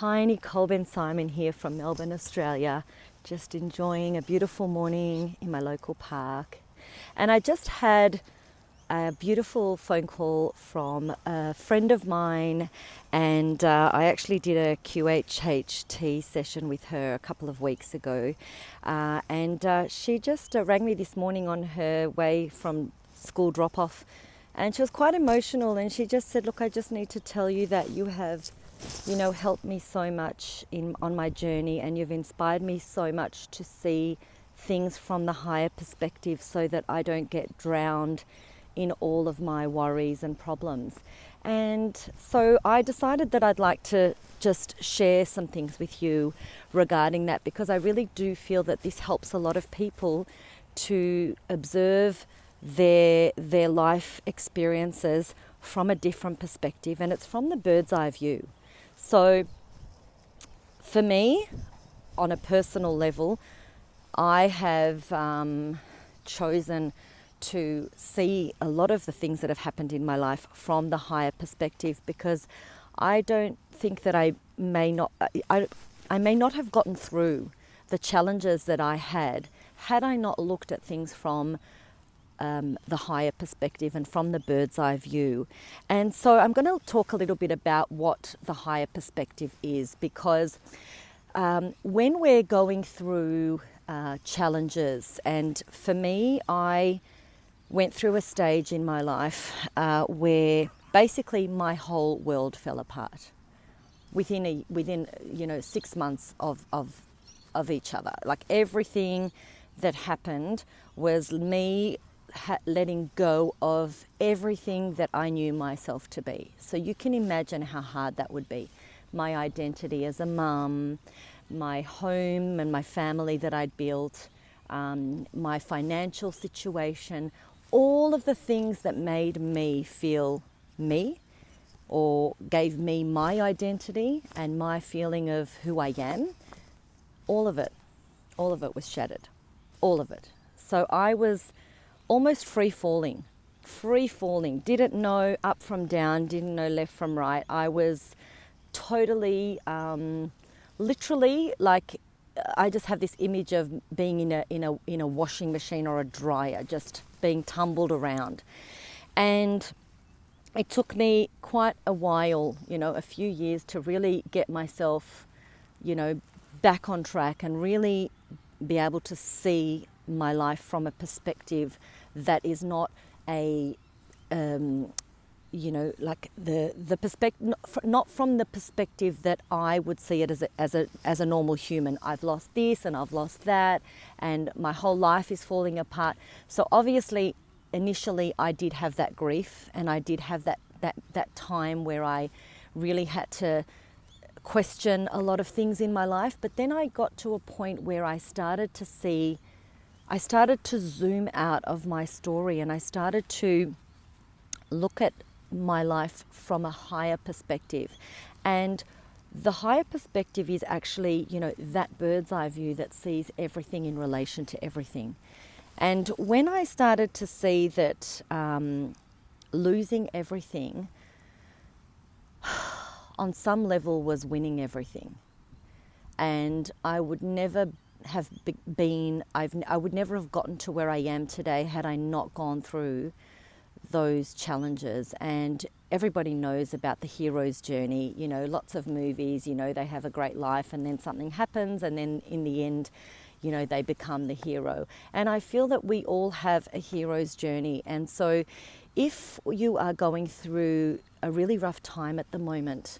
Hi, Nicole Ben Simon here from Melbourne, Australia. Just enjoying a beautiful morning in my local park. And I just had a beautiful phone call from a friend of mine, and I actually did a QHHT session with her a couple of weeks ago. And she just rang me this morning on her way from school drop off, and she was quite emotional, and she just said, "Look, I just need to tell you that you have helped me so much on my journey, and you've inspired me so much to see things from the higher perspective so that I don't get drowned in all of my worries and problems." And so I decided that I'd like to just share some things with you regarding that, because I really do feel that this helps a lot of people to observe their life experiences from a different perspective, and it's from the bird's eye view. So for me, on a personal level, I have chosen to see a lot of the things that have happened in my life from the higher perspective, because I don't think that I may not have gotten through the challenges that I had I not looked at things from the higher perspective and from the bird's eye view. And so I'm going to talk a little bit about what the higher perspective is, because when we're going through challenges, and for me, I went through a stage in my life where basically my whole world fell apart within 6 months of each other. Like, everything that happened was me letting go of everything that I knew myself to be. So you can imagine how hard that would be. My identity as a mum, my home and my family that I'd built, my financial situation, all of the things that made me feel me, or gave me my identity and my feeling of who I am, all of it was shattered. All of it. So I was almost free falling, didn't know up from down, didn't know left from right. I was totally, literally, like, I just have this image of being in a washing machine or a dryer, just being tumbled around. And it took me quite a while, a few years, to really get myself, back on track and really be able to see my life from a perspective that is not a like the perspective, not from the perspective that I would see it as a normal human. I've lost this and I've lost that, and my whole life is falling apart. So obviously, initially, I did have that grief, and I did have that time where I really had to question a lot of things in my life. But then I got to a point where I started to zoom out of my story, and I started to look at my life from a higher perspective. And the higher perspective is actually, that bird's eye view that sees everything in relation to everything. And when I started to see that losing everything on some level was winning everything, and I would never have I would never have gotten to where I am today had I not gone through those challenges. And everybody knows about the hero's journey. Lots of movies, they have a great life, and then something happens, and then in the end, they become the hero. And I feel that we all have a hero's journey. And so if you are going through a really rough time at the moment,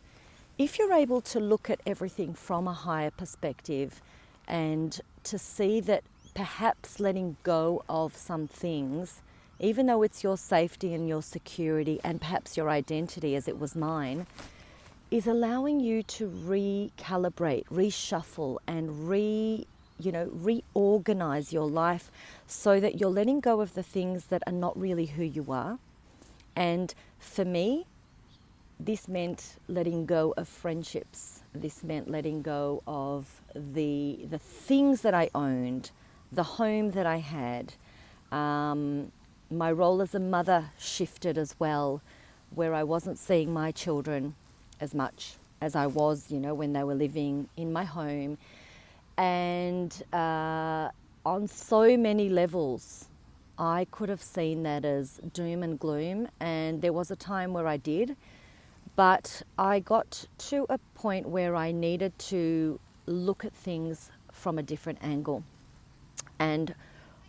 if you're able to look at everything from a higher perspective, and to see that perhaps letting go of some things, even though it's your safety and your security and perhaps your identity, as it was mine, is allowing you to recalibrate, reshuffle, and reorganize your life, so that you're letting go of the things that are not really who you are. And for me, this meant letting go of friendships. This meant letting go of the things that I owned, the home that I had. My role as a mother shifted as well, where I wasn't seeing my children as much. as I was, when they were living in my home. And on so many levels, I could have seen that as doom and gloom. And there was a time where I did, but I got to a point where I needed to look at things from a different angle. And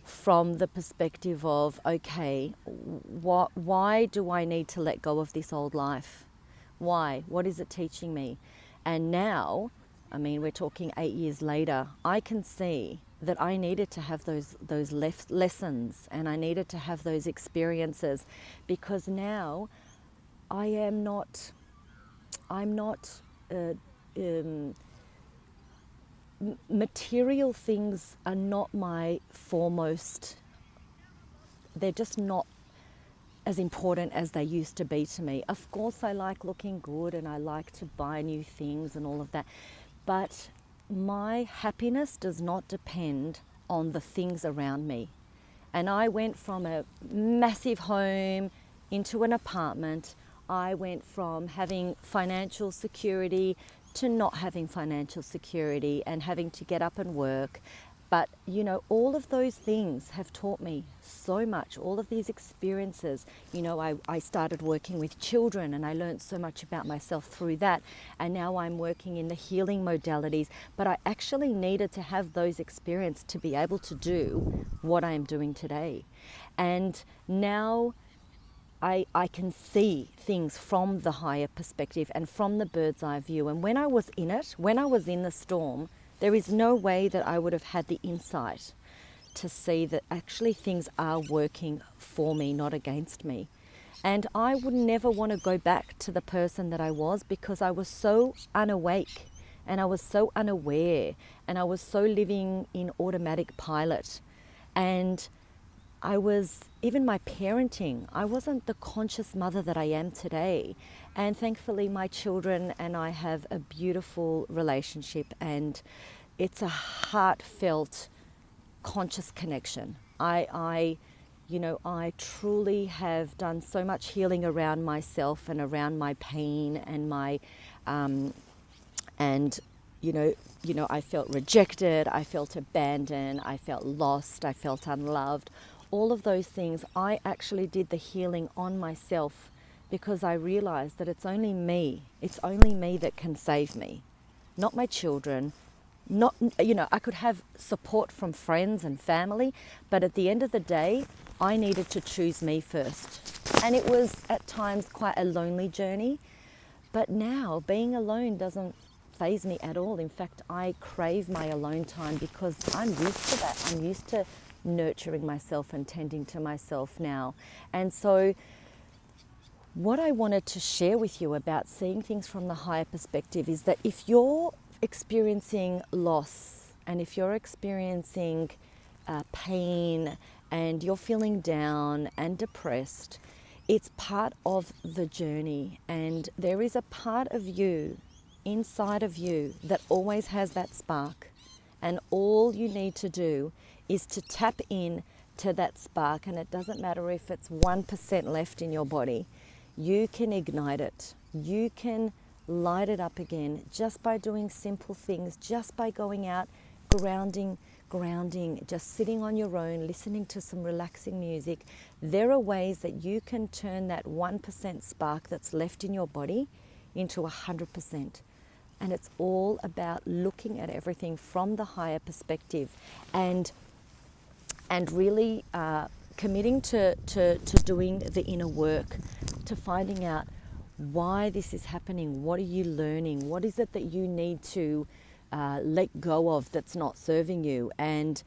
from the perspective of, okay, why do I need to let go of this old life? Why? What is it teaching me? And now, we're talking 8 years later, I can see that I needed to have those lessons, and I needed to have those experiences, because now I'm not material things are not my foremost. They're just not as important as they used to be to me. Of course, I like looking good and I like to buy new things and all of that, but my happiness does not depend on the things around me. And I went from a massive home into an apartment. I went from having financial security to not having financial security and having to get up and work. But, all of those things have taught me so much. All of these experiences, I started working with children and I learned so much about myself through that. And now I'm working in the healing modalities. But I actually needed to have those experiences to be able to do what I am doing today. And now I can see things from the higher perspective and from the bird's eye view. And when I was in it, when I was in the storm, there is no way that I would have had the insight to see that actually things are working for me, not against me. And I would never want to go back to the person that I was, because I was so unawake and I was so unaware and I was so living in automatic pilot. And even my parenting, I wasn't the conscious mother that I am today. And thankfully my children and I have a beautiful relationship, and it's a heartfelt, conscious connection. I truly have done so much healing around myself and around my pain and my, I felt rejected, I felt abandoned, I felt lost, I felt unloved. All of those things, I actually did the healing on myself, because I realized that it's only me that can save me, not my children. I could have support from friends and family, but at the end of the day, I needed to choose me first. And it was at times quite a lonely journey, but now being alone doesn't faze me at all. In fact, I crave my alone time, because I'm used to that. I'm used to nurturing myself and tending to myself now. And so what I wanted to share with you about seeing things from the higher perspective is that if you're experiencing loss, and if you're experiencing pain, and you're feeling down and depressed, it's part of the journey. And there is a part of you, inside of you, that always has that spark. And all you need to do is to tap in to that spark. And it doesn't matter if it's 1% left in your body. You can ignite it. You can light it up again just by doing simple things, just by going out, grounding, just sitting on your own, listening to some relaxing music. There are ways that you can turn that 1% spark that's left in your body into 100%. And it's all about looking at everything from the higher perspective, and really committing to doing the inner work, to finding out why this is happening. What are you learning? What is it that you need to let go of that's not serving you? And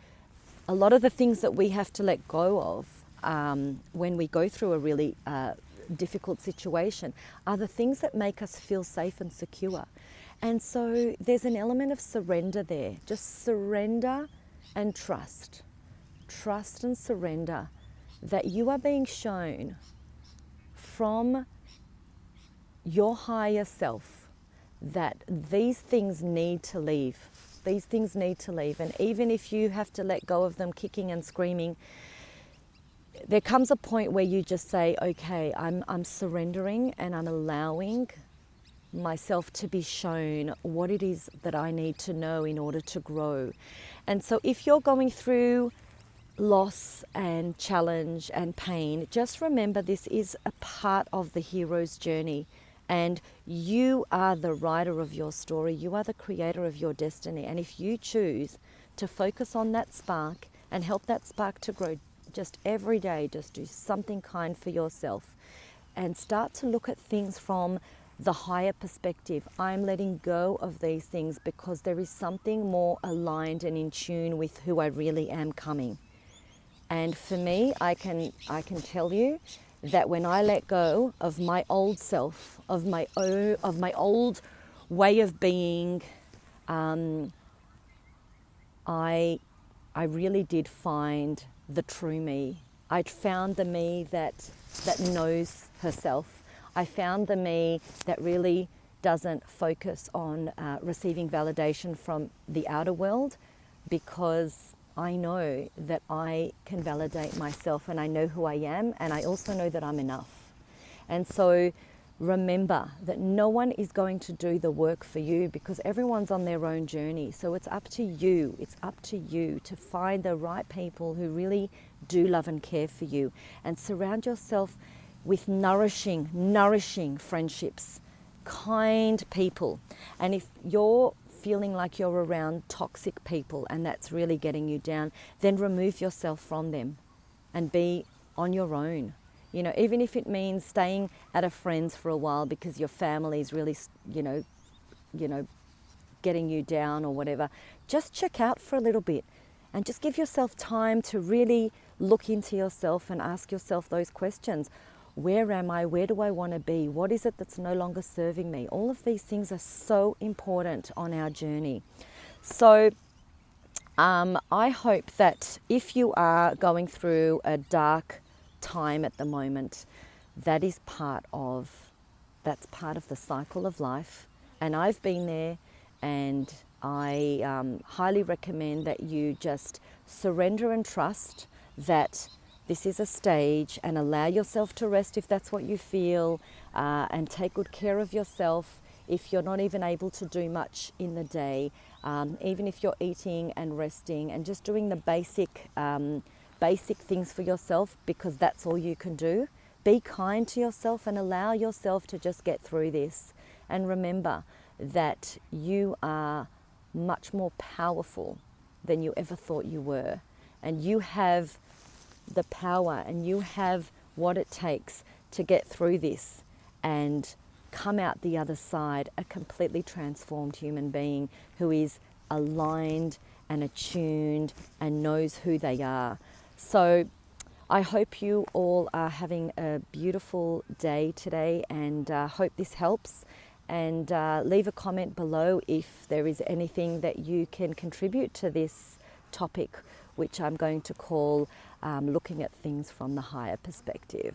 a lot of the things that we have to let go of when we go through a really difficult situation are the things that make us feel safe and secure. And so there's an element of surrender there. Just surrender and trust. Trust and surrender that you are being shown from your higher self that these things need to leave. These things need to leave. And even if you have to let go of them kicking and screaming, there comes a point where you just say, okay, I'm surrendering and I'm allowing myself to be shown what it is that I need to know in order to grow. And so if you're going through loss and challenge and pain, just remember this is a part of the hero's journey, and you are the writer of your story. You are the creator of your destiny. And if you choose to focus on that spark and help that spark to grow just every day, just do something kind for yourself and start to look at things from the higher perspective. I'm letting go of these things because there is something more aligned and in tune with who I really am coming. And for me, I can tell you that when I let go of my old self, of my old way of being, I really did find the true me. I found the me that knows herself. I found the me that really doesn't focus on receiving validation from the outer world, because I know that I can validate myself and I know who I am, and I also know that I'm enough. And so remember that no one is going to do the work for you, because everyone's on their own journey. So it's up to you. It's up to you to find the right people who really do love and care for you, and surround yourself with nourishing friendships, kind people. And if you're feeling like you're around toxic people and that's really getting you down, then remove yourself from them and be on your own. You know, even if it means staying at a friend's for a while because your family's really, you know, getting you down or whatever, just check out for a little bit and just give yourself time to really look into yourself and ask yourself those questions. Where am I? Where do I want to be? What is it that's no longer serving me? All of these things are so important on our journey. So I hope that if you are going through a dark time at the moment, that's part of the cycle of life. And I've been there, and I highly recommend that you just surrender and trust that this is a stage, and allow yourself to rest if that's what you feel, and take good care of yourself if you're not even able to do much in the day, even if you're eating and resting and just doing the basic things for yourself, because that's all you can do. Be kind to yourself and allow yourself to just get through this. And remember that you are much more powerful than you ever thought you were, and you have the power and you have what it takes to get through this and come out the other side a completely transformed human being who is aligned and attuned and knows who they are. So I hope you all are having a beautiful day today, and hope this helps. And leave a comment below if there is anything that you can contribute to this topic, which I'm going to call looking at things from the higher perspective.